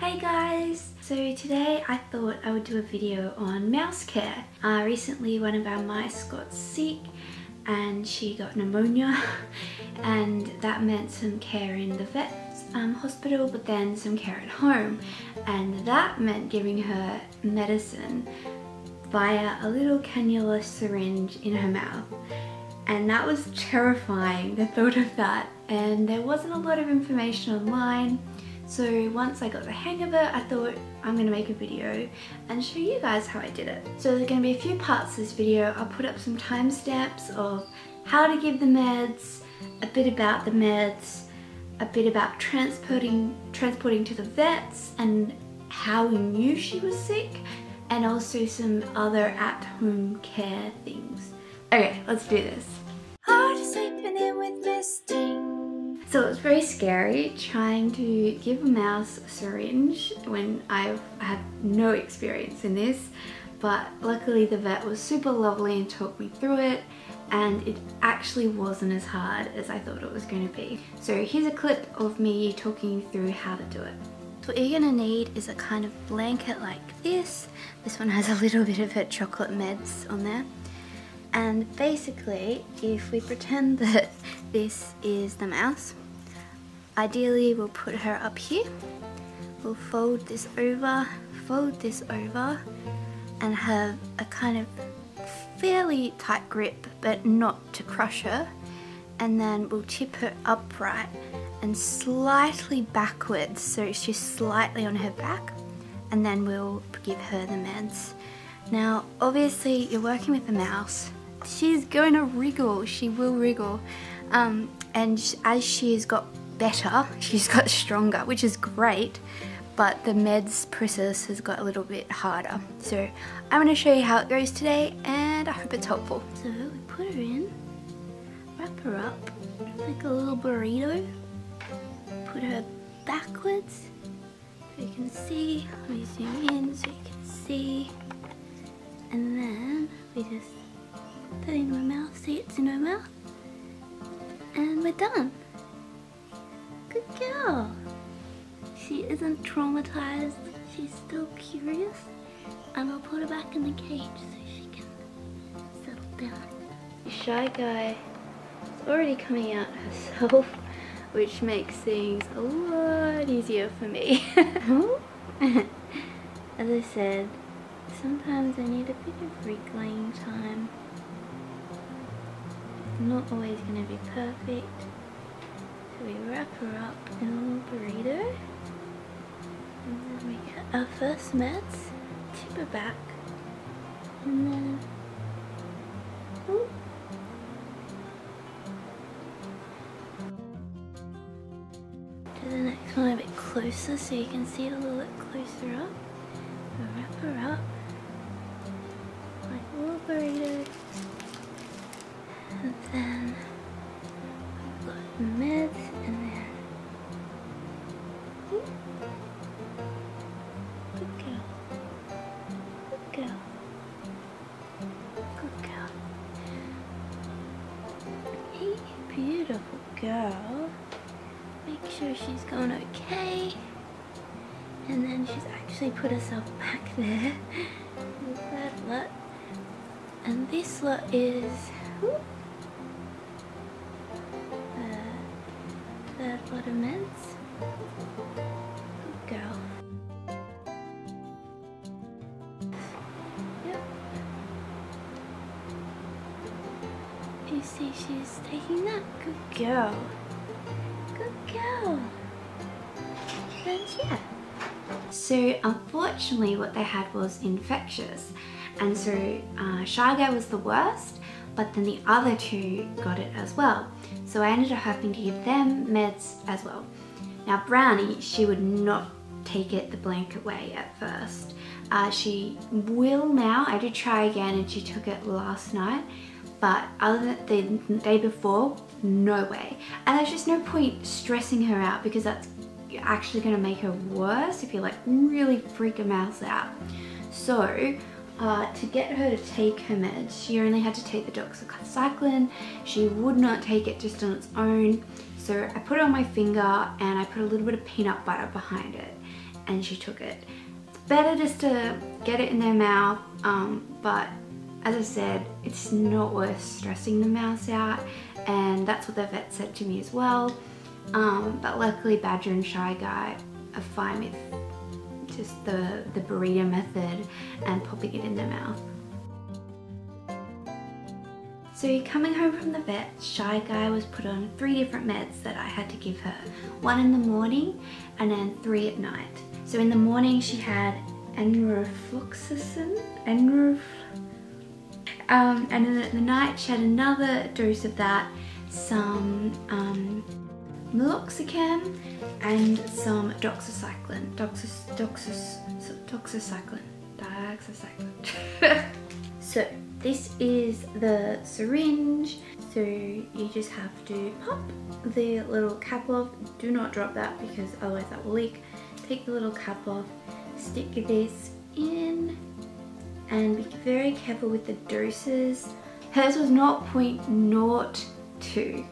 Hey guys! So today I thought I would do a video on mouse care. Recently one of our mice got sick and she got pneumonia and that meant some care in the vet's hospital, but then some care at home, and that meant giving her medicine via a little cannula syringe in her mouth. And that was terrifying, the thought of that, and there wasn't a lot of information online. So once I got the hang of it, I thought I'm going to make a video and show you guys how I did it. So there's going to be a few parts to this video. I'll put up some timestamps of how to give the meds, a bit about the meds, a bit about transporting to the vets and how we knew she was sick, and also some other at-home care things. Okay, let's do this. Hard sleeping in with misting. So it was very scary trying to give a mouse a syringe when I have no experience in this, but luckily the vet was super lovely and talked me through it, and it actually wasn't as hard as I thought it was going to be. So here's a clip of me talking you through how to do it. So what you're going to need is a kind of blanket like this. This one has a little bit of her chocolate meds on there. And basically, if we pretend that this is the mouse, ideally we'll put her up here. We'll fold this over, and have a kind of fairly tight grip, but not to crush her. And then we'll tip her upright and slightly backwards, so she's slightly on her back, and then we'll give her the meds. Now, obviously, you're working with a mouse. She's going to wriggle, she will wriggle, and as she's got better, she's got stronger, which is great, but the meds process has got a little bit harder. So I'm going to show you how it goes today, and I hope it's helpful. So we put her in, wrap her up like a little burrito, put her backwards so you can see. Let me zoom in so you can see, and then we just put that in her mouth, see it's in her mouth, and we're done. Good girl. She isn't traumatized, she's still curious, and I'll put her back in the cage so she can settle down. The shy guy is already coming out herself, which makes things a lot easier for me. As I said, sometimes I need a bit of wriggling time. It's not always going to be perfect. So we wrap her up in a little burrito, and then we get our first meds, tip her back, and then ooh. Do the next one a bit closer so you can see it a little bit closer up. We'll wrap her up like a little burrito, and then we've got the meds, and then ooh. Good girl, good girl, good girl. Hey, beautiful girl. Make sure she's going okay. And then she's actually put herself back there with that lot. And this lot is whoop, third lot of meds. Good girl. Yep. You see she's taking that? Good girl. Good girl. And yeah. So unfortunately what they had was infectious, and so Shy Guy was the worst, but then the other two got it as well. So I ended up having to give them meds as well. Now Brownie, she would not take it the blanket way at first. She will now. I did try again and she took it last night, but other than the day before, no way. And there's just no point stressing her out, because that's actually going to make her worse if you like really freak a mouse out. So to get her to take her meds, she only had to take the doxycycline. She would not take it just on its own, so I put it on my finger and I put a little bit of peanut butter behind it, and she took it. It's better just to get it in their mouth, but as I said, it's not worth stressing the mouse out, and that's what the vet said to me as well. But luckily Badger and Shy Guy are fine with just the burrito method and popping it in their mouth. So coming home from the vet, Shy Guy was put on 3 different meds that I had to give her. 1 in the morning and then 3 at night. So in the morning she had enrofloxacin, and then at the night she had another dose of that, some meloxicam and some doxycycline. So this is the syringe. So you just have to pop the little cap off. Do not drop that because otherwise that will leak. Take the little cap off, stick this in, and be very careful with the doses. Hers was 0.02,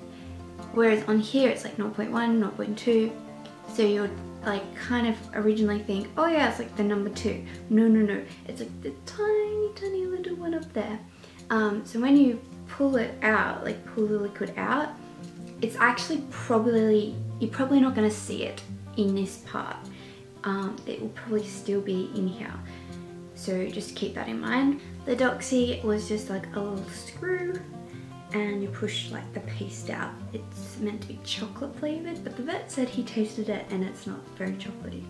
whereas on here it's like 0.1, 0.2. So you'll like kind of originally think, oh yeah, it's like the number 2. No, it's like the tiny little one up there. So when you pull it out, like pull the liquid out, it's actually you're probably not going to see it in this part. It will probably still be in here. So just keep that in mind. The Doxy was just like a little screw and you push like the paste out. It's meant to be chocolate flavored, but the vet said he tasted it and it's not very chocolatey.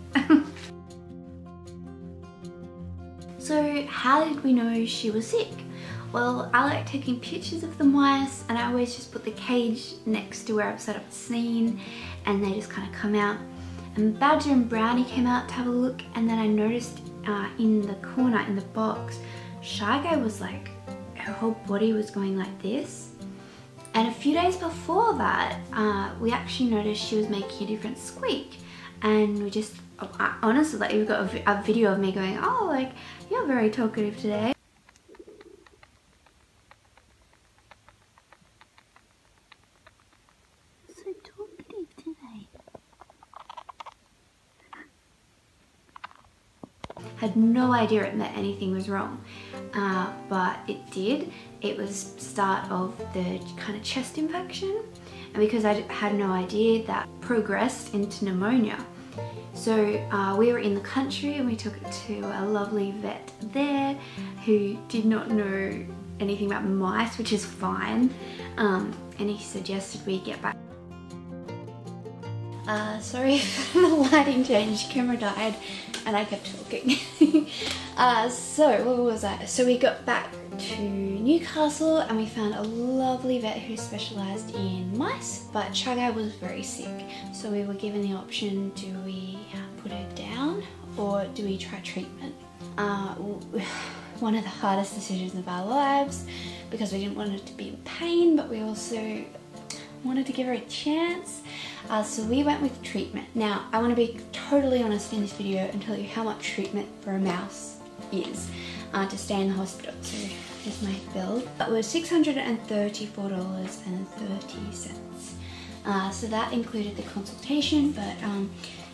So how did we know she was sick? Well, I like taking pictures of the mice and I always just put the cage next to where I've set up the scene and they just kind of come out. And Badger and Brownie came out to have a look, and then I noticed in the corner, in the box, Shy Guy was like, her whole body was going like this. And a few days before that, we actually noticed she was making a different squeak. And we just, honestly, like, we've got a video of me going, oh, like, you're very talkative today. So talkative today. Had no idea it meant anything was wrong, but it did. It was start of the kind of chest infection, and because I had no idea, that progressed into pneumonia. So we were in the country and we took it to a lovely vet there who did not know anything about mice, which is fine, and he suggested we get back. Sorry for the lighting change, camera died and I kept talking. So what was that? So we got back to Newcastle and we found a lovely vet who specialised in mice, but Shy Guy was very sick. So we were given the option, do we put her down or do we try treatment? One of the hardest decisions of our lives, because we didn't want her to be in pain, but we also wanted to give her a chance. So we went with treatment. Now, I want to be totally honest in this video and tell you how much treatment for a mouse is to stay in the hospital. So here's my bill. It was $634.30. So that included the consultation, but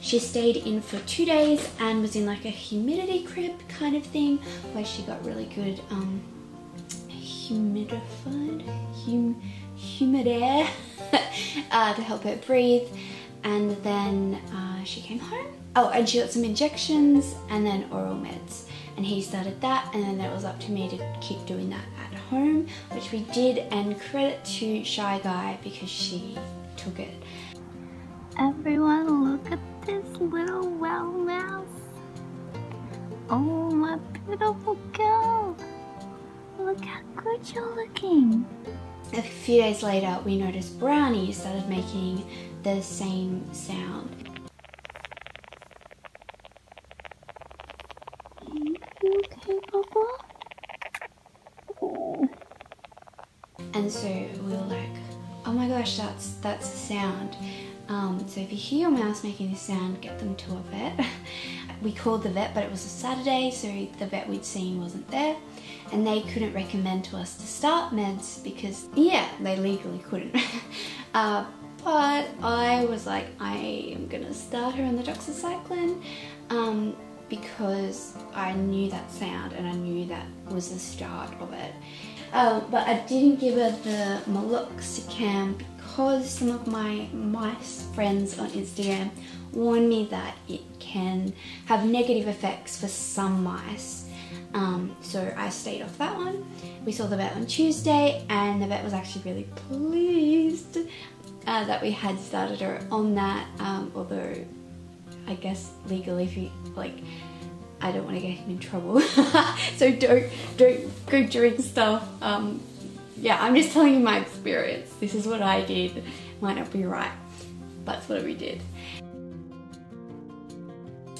she stayed in for 2 days and was in like a humidity crib kind of thing, where she got really good humid air to help her breathe, and then she came home. Oh, and she got some injections and then oral meds, and he started that, and then it was up to me to keep doing that at home, which we did, and credit to Shy Guy because she took it. Everyone, look at this little wow mouse. Oh, my beautiful girl. Look how good you're looking. A few days later, we noticed Brownie started making the same sound. You okay, Papa? Oh. And so we were like, oh my gosh, that's a sound. So if you hear your mouse making this sound, get them to a vet. We called the vet, but it was a Saturday, so the vet we'd seen wasn't there, and they couldn't recommend to us to start meds because, yeah, they legally couldn't. But I was like, I am gonna start her on the doxycycline because I knew that sound and I knew that was the start of it. But I didn't give her the meloxicam because some of my mice friends on Instagram warned me that it can have negative effects for some mice. So I stayed off that one. We saw the vet on Tuesday and the vet was actually really pleased that we had started her on that, although I guess legally, if you like, I don't want to get him in trouble. So don't go doing stuff. Yeah, I'm just telling you my experience. This is what I did. Might not be right, but it's what we did.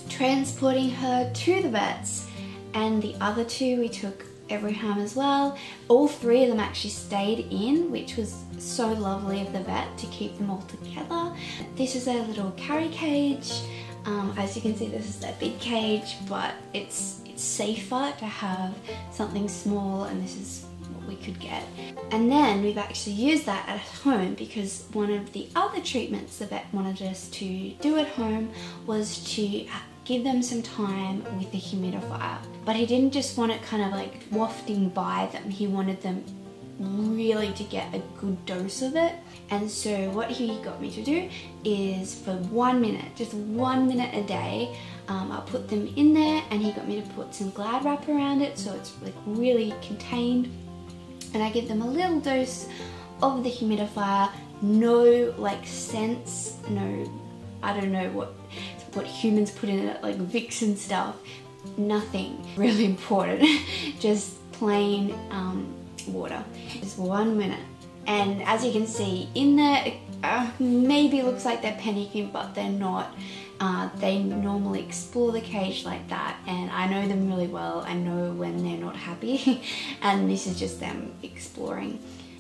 Transporting her to the vets, and the other two we took every home as well. All three of them actually stayed in, which was so lovely of the vet to keep them all together. This is their little carry cage. As you can see, this is their big cage, but it's safer to have something small, and this is what we could get. And then we've actually used that at home because one of the other treatments the vet wanted us to do at home was to give them some time with the humidifier. But he didn't just want it kind of like wafting by them, he wanted them really to get a good dose of it. And so what he got me to do is for 1 minute, just 1 minute a day, I'll put them in there, and he got me to put some Glad wrap around it so it's like really contained, and I give them a little dose of the humidifier. No like scents, no, I don't know what humans put in it, like Vicks and stuff, nothing really important, just plain water. Just 1 minute. And as you can see in there, maybe looks like they're panicking, but they're not. They normally explore the cage like that, and I know them really well. I know when they're not happy and this is just them exploring.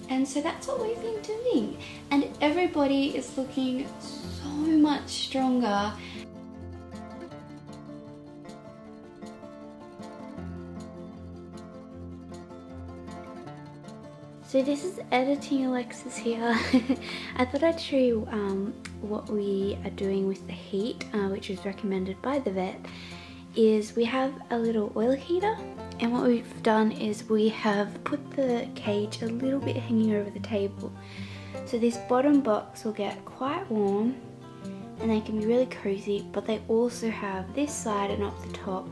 And so that's what we've been doing, and everybody is looking so much stronger. So this is editing Alexis here. I thought I'd show you what we are doing with the heat, which was recommended by the vet. Is we have a little oil heater, and what we've done is we have put the cage a little bit hanging over the table. So this bottom box will get quite warm and they can be really cozy, but they also have this side and up the top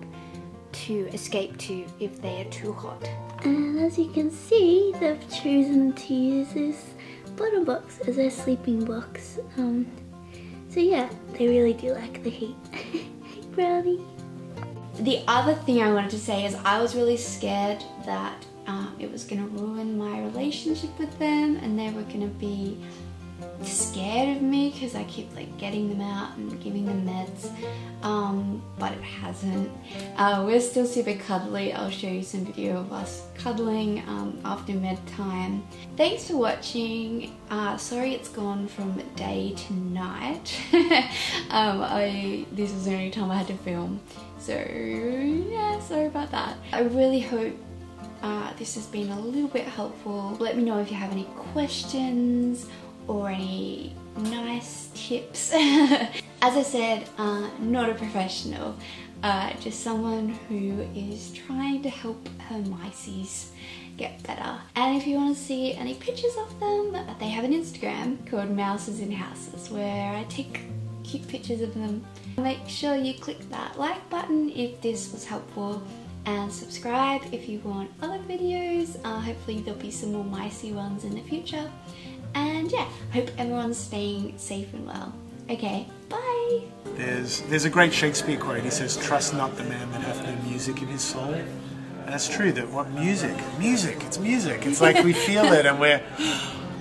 to escape to if they are too hot. And as you can see, they've chosen to use this bottom box as their sleeping box. So yeah, they really do like the heat. Hey Brownie. The other thing I wanted to say is I was really scared that it was going to ruin my relationship with them, and they were going to be scared of me because I keep like getting them out and giving them meds, but it hasn't. We're still super cuddly. I'll show you some video of us cuddling after med time. Thanks for watching. Sorry it's gone from day to night. This is the only time I had to film, so yeah, sorry about that. I really hope this has been a little bit helpful. Let me know if you have any questions or any nice tips. As I said, not a professional, just someone who is trying to help her mices get better. And if you want to see any pictures of them, they have an Instagram called Mouses in Houses where I take cute pictures of them. Make sure you click that like button if this was helpful, and subscribe if you want other videos. Hopefully there'll be some more micey ones in the future. And yeah, hope everyone's staying safe and well. Okay, bye! There's a great Shakespeare quote. He says, "Trust not the man that hath no music in his soul." And that's true, that what music, it's music. It's like we feel it and we're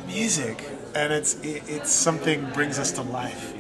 music. And it's something brings us to life.